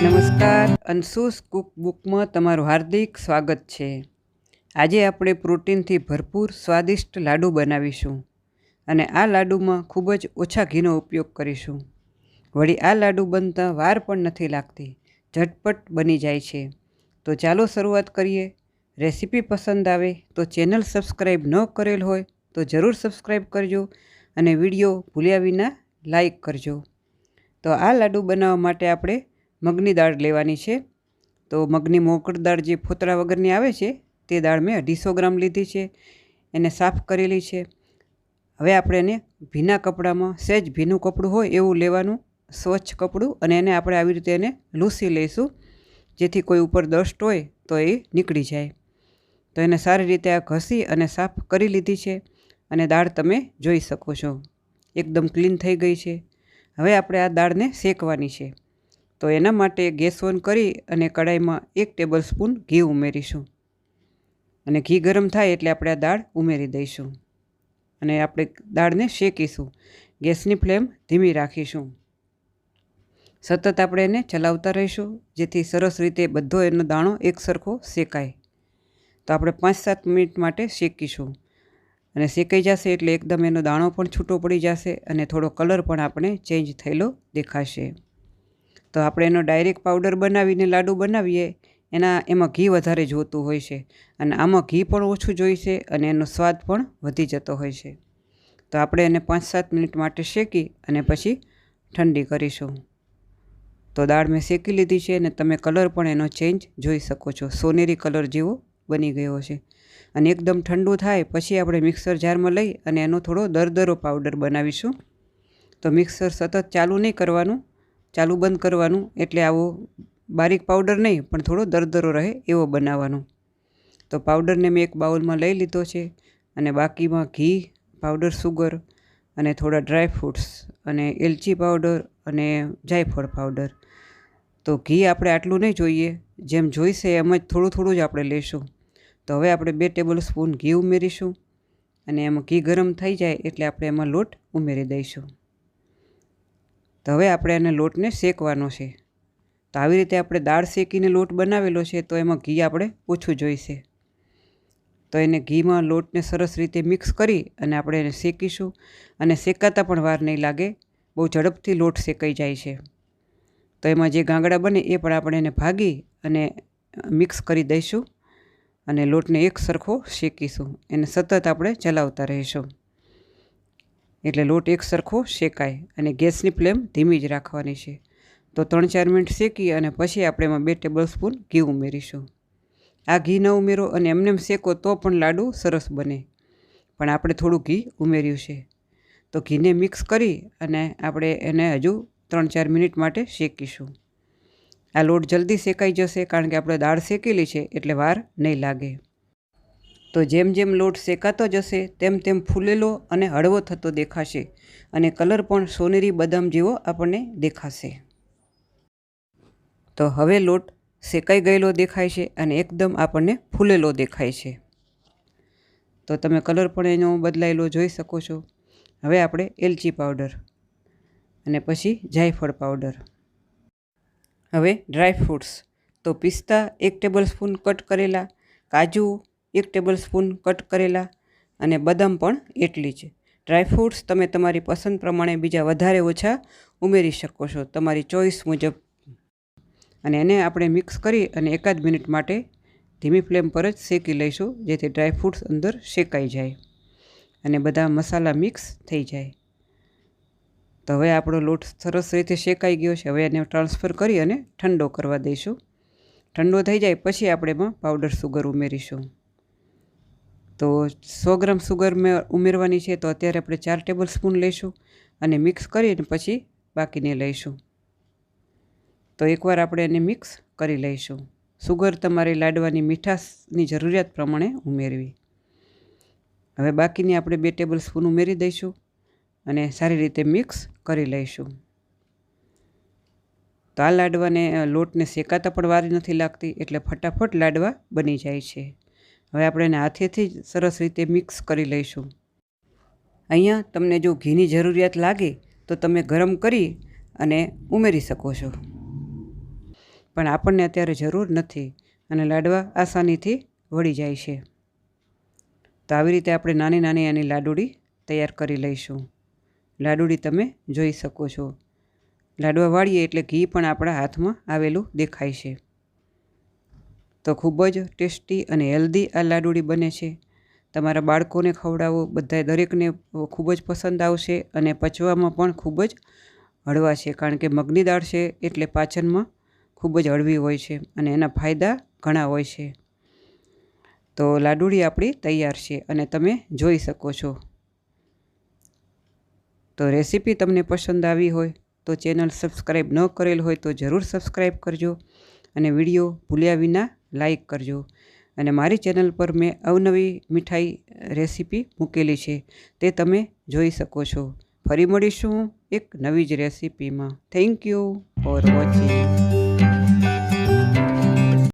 નમસ્કાર, અંશુસ કુકબુકમાં તમારું હાર્દિક સ્વાગત છે। આજે આપણે પ્રોટીનથી ભરપૂર સ્વાદિષ્ટ લાડુ બનાવીશું અને આ લાડુમાં ખૂબ જ ઓછા ઘીનો ઉપયોગ કરીશું। વળી આ લાડુ બનતા વાર પણ નથી લાગતી, ઝટપટ બની જાય છે। તો ચાલો શરૂઆત કરીએ। રેસીપી પસંદ આવે તો ચેનલ સબસ્ક્રાઈબ ન કરેલ હોય તો જરૂર સબસ્ક્રાઈબ કરજો અને વિડીયો ભૂલ્યા વિના લાઈક કરજો। તો આ લાડુ બનાવવા માટે આપણે મગની દાળ લેવાની છે। તો મગની મોકળ દાળ જે ફોતરા વગરની આવે છે તે દાળ મેં 250 ગ્રામ લીધી છે, એને સાફ કરેલી છે। હવે આપણે એને ભીના કપડામાં, સહેજ ભીનું કપડું હોય એવું લેવાનું, સ્વચ્છ કપડું, અને એને આપણે આવી રીતે એને લૂસી લઈશું, જેથી કોઈ ઉપર ડસ્ટ હોય તો એ નીકળી જાય। તો એને સારી રીતે આ ઘસી અને સાફ કરી લીધી છે અને દાળ તમે જોઈ શકો છો એકદમ ક્લીન થઈ ગઈ છે। હવે આપણે આ દાળને શેકવાની છે। તો એના માટે ગેસ ઓન કરી અને કડાઈમાં 1 ટેબલ સ્પૂન ઘી ઉમેરીશું અને ઘી ગરમ થાય એટલે આપણે આ દાળ ઉમેરી દઈશું અને આપણે દાળને શેકીશું। ગેસની ફ્લેમ ધીમી રાખીશું। સતત આપણે એને ચલાવતા રહીશું જેથી સરસ રીતે બધો એનો દાણો એક સરખો શેકાય। તો આપણે 5-7 મિનિટ માટે શેકીશું અને શેકાઈ જશે એટલે એકદમ એનો દાણો પણ છૂટો પડી જશે અને થોડો કલર પણ આપણે ચેન્જ થયેલો દેખાશે। તો આપણે એનો ડાયરેક્ટ પાવડર બનાવીને લાડુ બનાવીએ એમાં ઘી વધારે જોતું હોય છે અને આમાં ઘી પણ ઓછું જોઈશે અને એનો સ્વાદ પણ વધી જતો હોય છે। તો આપણે એને 5-7 મિનિટ માટે શેકી અને પછી ઠંડી કરીશું। તો દાળ મેં શેકી લીધી છે અને તમે કલર પણ એનો ચેન્જ જોઈ શકો છો, સોનેરી કલર જેવો બની ગયો છે। અને એકદમ ઠંડુ થાય પછી આપણે મિક્સર જારમાં લઈ અને એનો થોડો દરદરો પાવડર બનાવીશું। તો મિક્સર સતત ચાલુ નહીં કરવાનું, ચાલુ બંધ કરવાનું, એટલે આવો બારીક પાવડર નહીં પણ થોડો દરદરો રહે એવો બનાવવાનો। તો પાવડરને મેં એક બાઉલમાં લઈ લીધો છે અને બાકીમાં ઘી, પાવડર સુગર અને થોડા ડ્રાય ફ્રૂટ્સ અને એલચી પાવડર અને જાયફળ પાવડર। તો ઘી આપણે આટલું નહીં જોઈએ, જેમ જોઈશે એમ જ થોડું થોડું જ આપણે લઈશું। તો હવે આપણે 2 ટેબલ સ્પૂન ઘી ઉમેરીશું અને એમાં ઘી ગરમ થઈ જાય એટલે આપણે એમાં લોટ ઉમેરી દઈશું। તો હવે આપણે એને લોટને શેકવાનો છે। તો આવી રીતે આપણે દાળ શેકીને લોટ બનાવેલો છે તો એમાં ઘી આપણે ઓછું જોઈશે। તો એને ઘીમાં લોટને સરસ રીતે મિક્સ કરી અને આપણે એને શેકીશું અને શેકાતા પણ વાર નહીં લાગે, બહુ ઝડપથી લોટ શેકાઈ જાય છે। તો એમાં જે ગાંગડા બને એ પણ આપણે એને ભાગી અને મિક્સ કરી દઈશું અને લોટને એક સરખો શેકીશું। એને સતત આપણે ચલાવતા રહીશું એટલે લોટ એક સરખો શેકાય અને ગેસની ફ્લેમ ધીમી જ રાખવાની છે। તો 3-4 મિનિટ શેકી અને પછી આપણે એમાં 2 ટેબલ સ્પૂન ઘી ઉમેરીશું। આ ઘી ન ઉમેરો અને એમનેમ શેકો તો પણ લાડુ સરસ બને, પણ આપણે થોડું ઘી ઉમેર્યું છે। તો ઘીને મિક્સ કરી અને આપણે એને હજુ 3-4 મિનિટ માટે શેકીશું। આ લોટ જલ્દી શેકાઈ જશે કારણ કે આપણે દાળ શેકેલી છે એટલે વાર નહીં લાગે। તો જેમ જેમ લોટ શેકાતો જશે તેમ તેમ ફૂલેલો અને હળવો થતો દેખાશે અને કલર પણ સોનેરી બદામ જેવો આપણને દેખાશે। તો હવે લોટ શેકાઈ ગયેલો દેખાય છે અને એકદમ આપણને ફૂલેલો દેખાય છે। તો તમે કલર પણ એનો બદલાયેલો જોઈ શકો છો। હવે આપણે એલચી પાવડર અને પછી જાયફળ પાવડર। હવે ડ્રાય ફ્રૂટ્સ, તો પિસ્તા 1 ટેબલ સ્પૂન કટ કરેલા, કાજુ 1 ટેબલ સ્પૂન કટ કરેલા અને બદામ પણ એટલી જ। ડ્રાય ફ્રૂટ્સ તમે તમારી પસંદ પ્રમાણે બીજા વધારે ઓછા ઉમેરી શકો છો, તમારી ચોઈસ મુજબ। અને એને આપણે મિક્સ કરી અને 1 મિનિટ માટે ધીમી ફ્લેમ પર જ શેકી લઈશું જેથી ડ્રાય ફ્રૂટ્સ અંદર શેકાઈ જાય અને બધા મસાલા મિક્સ થઈ જાય। તો હવે આપણો લોટ સરસ રીતે શેકાઈ ગયો છે। હવે એને ટ્રાન્સફર કરી અને ઠંડો કરવા દઈશું। ઠંડો થઈ જાય પછી આપણે એમાં પાવડર સુગર ઉમેરીશું। તો 100 ગ્રામ સુગર મેં ઉમેરવાની છે, તો અત્યારે આપણે 4 ટેબલ સ્પૂન લઈશું અને મિક્સ કરીને પછી બાકીને લઈશું। તો એકવાર આપણે એને મિક્સ કરી લઈશું। સુગર તમારી લાડવાની મીઠાશની જરૂરિયાત પ્રમાણે ઉમેરવી। હવે બાકીની આપણે 2 ટેબલ સ્પૂન ઉમેરી દઈશું અને સારી રીતે મિક્સ કરી લઈશું। તો આ લાડવાને લોટને શેકાતા પણ વાર નથી લાગતી એટલે ફટાફટ લાડવા બની જાય છે। હવે આપણે એને હાથેથી જ સરસ રીતે મિક્સ કરી લઈશું। અહીંયા તમને જો ઘીની જરૂરિયાત લાગે તો તમે ગરમ કરી અને ઉમેરી શકો છો, પણ આપણને અત્યારે જરૂર નથી અને લાડવા આસાનીથી વળી જાય છે. તો આવી રીતે આપણે નાની નાની આની લાડુડી તૈયાર કરી લઈશું. લાડુડી તમે જોઈ શકો છો. લાડવા વાળીએ એટલે ઘી પણ આપણા હાથમાં આવેલું દેખાય છે. તો ખૂબ જ ટેસ્ટી અને હેલ્ધી આ લાડુડી બને છે. તમારા બાળકોને ખવડાવો, બધાય દરેકને ખૂબ જ પસંદ આવશે અને પચવામાં પણ ખૂબ જ હળવા છે, કારણ કે મગની દાળ છે એટલે પાચનમાં ખૂબ જ હળવી હોય છે અને એના ફાયદા ઘણા હોય છે. તો લાડુડી આપણી તૈયાર છે અને તમે જોઈ શકો છો. તો રેસીપી તમને પસંદ આવી હોય તો ચેનલ સબસ્ક્રાઈબ ન કરેલ હોય તો જરૂર સબસ્ક્રાઈબ કરજો અને વિડીયો ભૂલ્યા વિના લાઈક કરજો. અને મારી ચેનલ પર મેં અવનવી મીઠાઈ રેસીપી મૂકેલી છે, તે તમે જોઈ શકો છો. ફરી મળીશું એક નવી જ રેસીપીમાં. Thank you for watching.